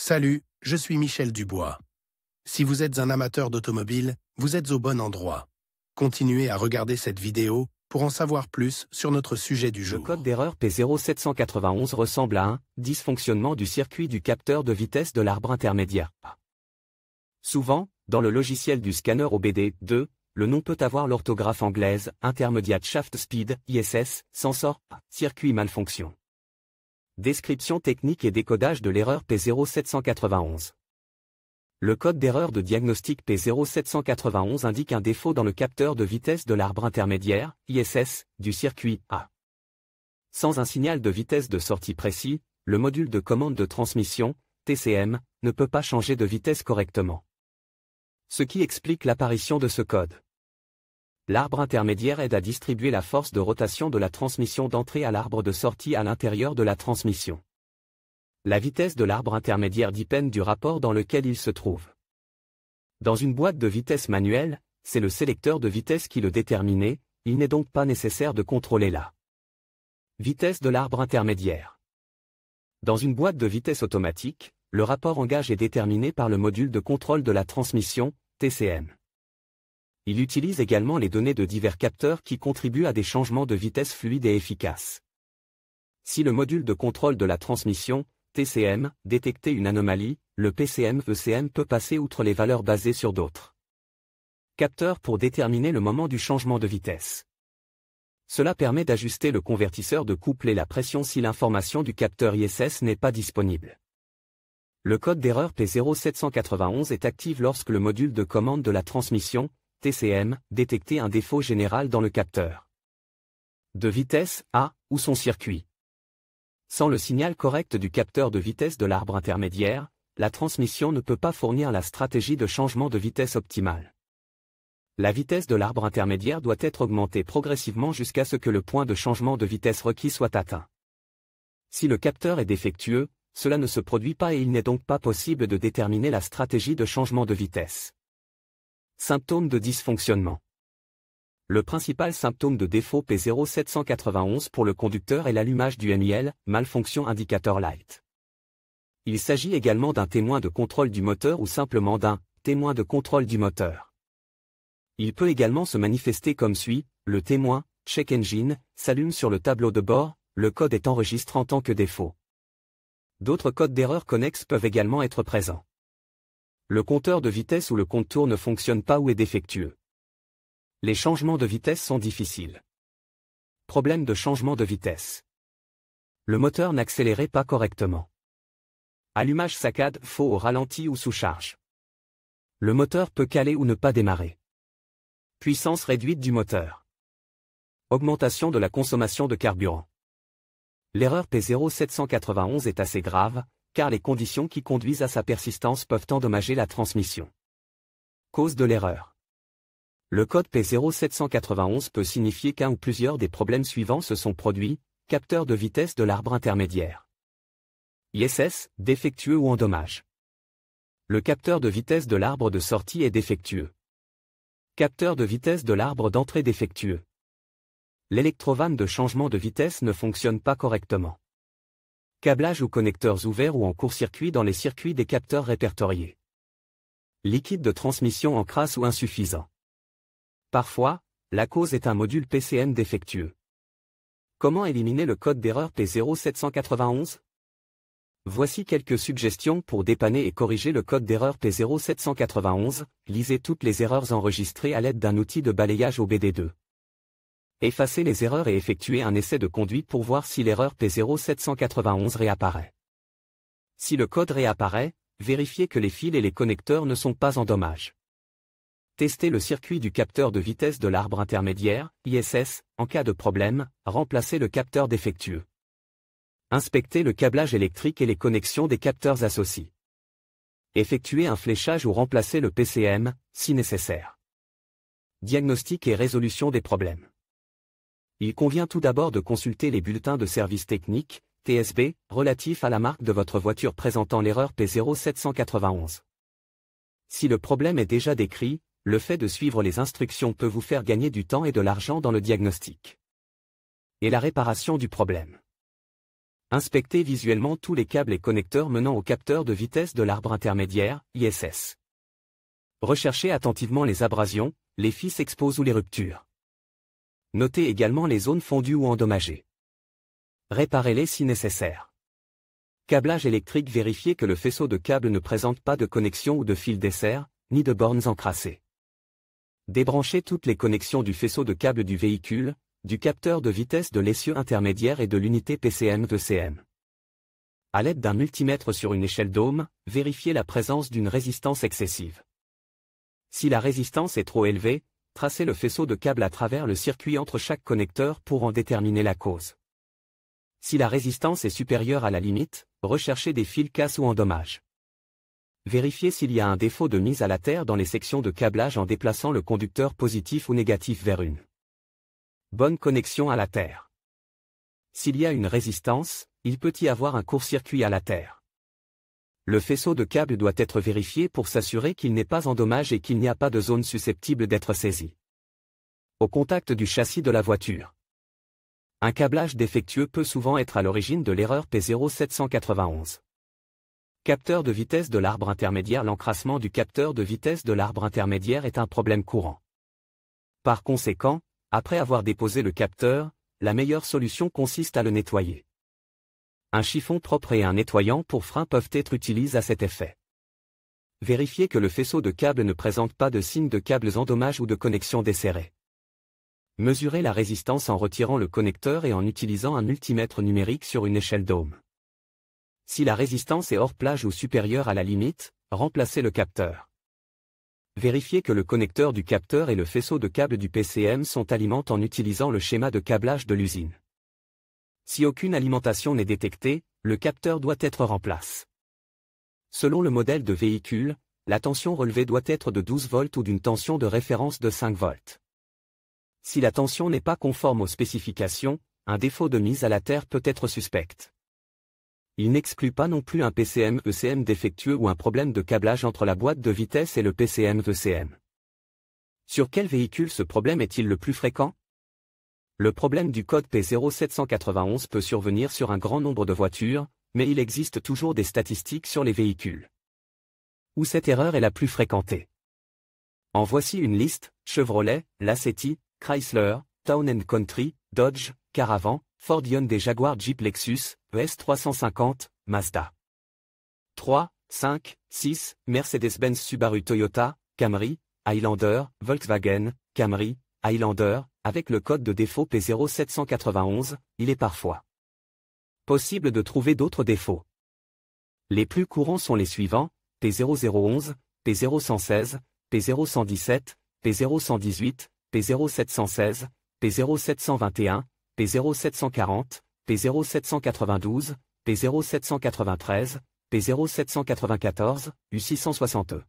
Salut, je suis Michel Dubois. Si vous êtes un amateur d'automobile, vous êtes au bon endroit. Continuez à regarder cette vidéo pour en savoir plus sur notre sujet du jour. Le code d'erreur P0791 ressemble à un dysfonctionnement du circuit du capteur de vitesse de l'arbre intermédiaire. Souvent, dans le logiciel du scanner OBD2, le nom peut avoir l'orthographe anglaise Intermediate Shaft Speed, ISS, sensor, circuit malfonction. Description technique et décodage de l'erreur P0791. Le code d'erreur de diagnostic P0791 indique un défaut dans le capteur de vitesse de l'arbre intermédiaire, ISS, du circuit A. Sans un signal de vitesse de sortie précis, le module de commande de transmission, TCM, ne peut pas changer de vitesse correctement. Ce qui explique l'apparition de ce code. L'arbre intermédiaire aide à distribuer la force de rotation de la transmission d'entrée à l'arbre de sortie à l'intérieur de la transmission. La vitesse de l'arbre intermédiaire dépend du rapport dans lequel il se trouve. Dans une boîte de vitesse manuelle, c'est le sélecteur de vitesse qui le détermine, il n'est donc pas nécessaire de contrôler la vitesse de l'arbre intermédiaire. Dans une boîte de vitesse automatique, le rapport engage est déterminé par le module de contrôle de la transmission, TCM. Il utilise également les données de divers capteurs qui contribuent à des changements de vitesse fluides et efficaces. Si le module de contrôle de la transmission, TCM, détectait une anomalie, le PCM-ECM peut passer outre les valeurs basées sur d'autres capteurs pour déterminer le moment du changement de vitesse. Cela permet d'ajuster le convertisseur de couple et la pression si l'information du capteur ISS n'est pas disponible. Le code d'erreur P0791 est actif lorsque le module de commande de la transmission, TCM, détectait un défaut général dans le capteur de vitesse A ou son circuit. Sans le signal correct du capteur de vitesse de l'arbre intermédiaire, la transmission ne peut pas fournir la stratégie de changement de vitesse optimale. La vitesse de l'arbre intermédiaire doit être augmentée progressivement jusqu'à ce que le point de changement de vitesse requis soit atteint. Si le capteur est défectueux, cela ne se produit pas et il n'est donc pas possible de déterminer la stratégie de changement de vitesse. Symptômes de dysfonctionnement. Le principal symptôme de défaut P0791 pour le conducteur est l'allumage du MIL, Malfunction Indicator Light. Il s'agit également d'un témoin de contrôle du moteur ou simplement d'un témoin de contrôle du moteur. Il peut également se manifester comme suit, le témoin, Check Engine, s'allume sur le tableau de bord, le code est enregistré en tant que défaut. D'autres codes d'erreur connexes peuvent également être présents. Le compteur de vitesse ou le compte-tour ne fonctionne pas ou est défectueux. Les changements de vitesse sont difficiles. Problème de changement de vitesse. Le moteur n'accélérait pas correctement. Allumage saccade, faux au ralenti ou sous charge. Le moteur peut caler ou ne pas démarrer. Puissance réduite du moteur. Augmentation de la consommation de carburant. L'erreur P0791 est assez grave, car les conditions qui conduisent à sa persistance peuvent endommager la transmission. Cause de l'erreur. Le code P0791 peut signifier qu'un ou plusieurs des problèmes suivants se sont produits, capteur de vitesse de l'arbre intermédiaire. ISS, défectueux ou endommage. Le capteur de vitesse de l'arbre de sortie est défectueux. Capteur de vitesse de l'arbre d'entrée défectueux. L'électrovanne de changement de vitesse ne fonctionne pas correctement. Câblage ou connecteurs ouverts ou en court-circuit dans les circuits des capteurs répertoriés. Liquide de transmission en crasse ou insuffisant. Parfois, la cause est un module PCM défectueux. Comment éliminer le code d'erreur P0791 ? Voici quelques suggestions pour dépanner et corriger le code d'erreur P0791. Lisez toutes les erreurs enregistrées à l'aide d'un outil de balayage OBD2. Effacez les erreurs et effectuez un essai de conduite pour voir si l'erreur P0791 réapparaît. Si le code réapparaît, vérifiez que les fils et les connecteurs ne sont pas en dommage. Testez le circuit du capteur de vitesse de l'arbre intermédiaire, ISS, en cas de problème, remplacez le capteur défectueux. Inspectez le câblage électrique et les connexions des capteurs associés. Effectuez un fléchage ou remplacez le PCM, si nécessaire. Diagnostic et résolution des problèmes. Il convient tout d'abord de consulter les bulletins de service technique, TSB, relatifs à la marque de votre voiture présentant l'erreur P0791. Si le problème est déjà décrit, le fait de suivre les instructions peut vous faire gagner du temps et de l'argent dans le diagnostic et la réparation du problème. Inspectez visuellement tous les câbles et connecteurs menant au capteur de vitesse de l'arbre intermédiaire, ISS. Recherchez attentivement les abrasions, les fils exposés ou les ruptures. Notez également les zones fondues ou endommagées. Réparez-les si nécessaire. Câblage électrique. Vérifiez que le faisceau de câble ne présente pas de connexion ou de fil dessert, ni de bornes encrassées. Débranchez toutes les connexions du faisceau de câble du véhicule, du capteur de vitesse de l'essieu intermédiaire et de l'unité PCM-ECM. À l'aide d'un multimètre sur une échelle d'ohm, vérifiez la présence d'une résistance excessive. Si la résistance est trop élevée, tracez le faisceau de câble à travers le circuit entre chaque connecteur pour en déterminer la cause. Si la résistance est supérieure à la limite, recherchez des fils casse ou endommagés. Vérifiez s'il y a un défaut de mise à la terre dans les sections de câblage en déplaçant le conducteur positif ou négatif vers une bonne connexion à la terre. S'il y a une résistance, il peut y avoir un court-circuit à la terre. Le faisceau de câble doit être vérifié pour s'assurer qu'il n'est pas endommagé et qu'il n'y a pas de zone susceptible d'être saisie. Au contact du châssis de la voiture. Un câblage défectueux peut souvent être à l'origine de l'erreur P0791. Capteur de vitesse de l'arbre intermédiaire. L'encrassement du capteur de vitesse de l'arbre intermédiaire est un problème courant. Par conséquent, après avoir déposé le capteur, la meilleure solution consiste à le nettoyer. Un chiffon propre et un nettoyant pour frein peuvent être utilisés à cet effet. Vérifiez que le faisceau de câble ne présente pas de signes de câbles endommagés ou de connexion desserrée. Mesurez la résistance en retirant le connecteur et en utilisant un multimètre numérique sur une échelle d'ohm. Si la résistance est hors plage ou supérieure à la limite, remplacez le capteur. Vérifiez que le connecteur du capteur et le faisceau de câble du PCM sont alimentés en utilisant le schéma de câblage de l'usine. Si aucune alimentation n'est détectée, le capteur doit être remplacé. Selon le modèle de véhicule, la tension relevée doit être de 12 volts ou d'une tension de référence de 5 volts. Si la tension n'est pas conforme aux spécifications, un défaut de mise à la terre peut être suspect. Il n'exclut pas non plus un PCM-ECM défectueux ou un problème de câblage entre la boîte de vitesse et le PCM-ECM. Sur quel véhicule ce problème est-il le plus fréquent? Le problème du code P0791 peut survenir sur un grand nombre de voitures, mais il existe toujours des statistiques sur les véhicules où cette erreur est la plus fréquentée. En voici une liste: Chevrolet, Lacetti, Chrysler, Town & Country, Dodge, Caravan, Ford, Hyundai, Jaguar, Jeep, Lexus, ES350, Mazda 3, 5, 6, Mercedes-Benz, Subaru, Toyota, Camry, Highlander, Volkswagen, Camry, Highlander. Avec le code de défaut P0791, il est parfois possible de trouver d'autres défauts. Les plus courants sont les suivants: P0011, P0116, P0117, P0118, P0716, P0721, P0740, P0792, P0793, P0794, U660E.